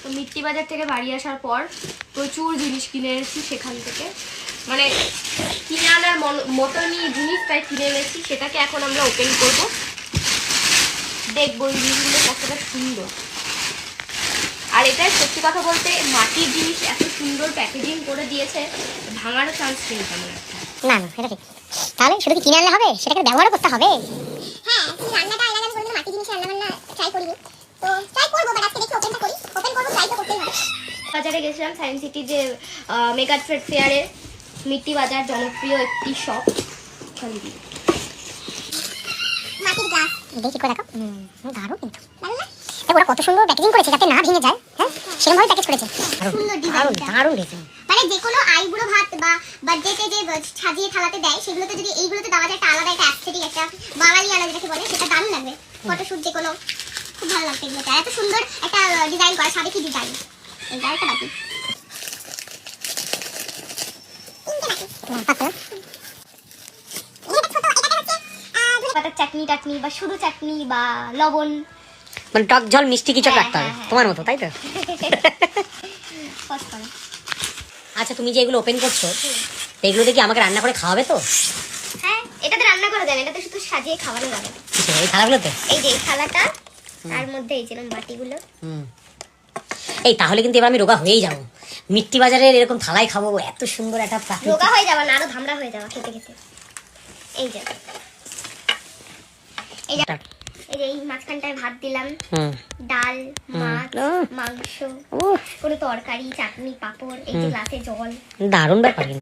তো মিট্টি বাজার থেকে বাড়ি আসার পর প্রচুর জিনিস কিনে এনেছি সেখান থেকে, মানে কিনে আনার মতনই জিনিস প্রায় কিনে এনেছি, সেটাকে এখন আমরা ওপেন করব, দেখবো এই জিনিসগুলো কতটা সুন্দর। আর এটা সত্যি কথা বলতে মাটির জিনিস এত সুন্দর প্যাকেজিং করে দিয়েছে, ভাঙারও চান্স নেই তেমন একটা। না না এটা ঠিক। তাহলে শুধু কি কিনে আনলে হবে, সেটাকে ব্যবহারও করতে হবে। হ্যাঁ রান্নাটা আলাদা আমি বললাম মাটির জিনিস রান্না বান্না ট্রাই করিনি, তো ট্রাই করবো, বাট আজকে দেখি ওপেনটা করি, ওপেন করবো, ট্রাই তো করতেই হবে। বাজারে গেছিলাম সায়েন্স সিটি যে মেগা ট্রেড ফেয়ারে, মিট্টি বাজার জনপ্রিয় একটি শপ, মাটির গ্লাস দেখি করে দেখো। দারুণ কিন্তু, ভালো না? ওরা কত সুন্দর প্যাকেজিং করেছে যাতে না ভেঙে যায়। হ্যাঁ সেরকম ভাবে প্যাকেজ করেছে, সুন্দর দারুণ ডিজাইনটা, দারুণ ডিজাইন। মানে যে কোনো আইবুড়ো ভাত বা বার্থডেতে যে সাজিয়ে থালাতে দেয়, সেগুলোতে যদি এইগুলোতে দেওয়া যায় একটা আলাদা একটা অ্যাস্থেটিক, একটা বাঙালি আলাদা যেটাকে বলে, সেটা দারুণ লাগবে। ফটোশুট যে কোনো খুব ভালো লাগবে এগুলোতে। আর এত সুন্দর একটা ডিজাইন করা, সাবেকি ডিজাইন। এইটা একটা বাকি পাতার চাটনি টাটনি বা শুধু চাটনি বা লবণ, মানে টক ঝাল মিষ্টি কিছু হ্যাঁ, রাখতে হবে হ্যাঁ, হ্যাঁ। তোমার মতো, তাই তো? কষ্ট করে। আচ্ছা তুমি যে এগুলো ওপেন করছো, তো এগুলো দেখি আমাকে রান্না করে খাওয়াবে তো? হ্যাঁ এটাতে রান্না করা যায় না, এটাতে শুধু সাজিয়ে খাওয়ানো যাবে। কিছু এই থালাগুলোতে? এই যে এই থালাটা, তার মধ্যে এই যেরকম বাটিগুলো। এই তাহলে কিন্তু এবার আমি রোগা হয়েই যাবো। মিট্টি বাজারের এরকম থালাই খাবো, এত সুন্দর একটা প্রাকৃতিক। রোগা হয়ে যাবে না, আরো ধামড়া হয়ে যাবে খেতে খেতে। এই যে এই যে এই যে এই মাঝখানটায় ভাত দিলাম, ডাল, মাছ, মাংস, কোনো তরকারি, চাটনি, পাঁপড়, এই যে গ্লাসে জল। দারুণ ব্যাপার।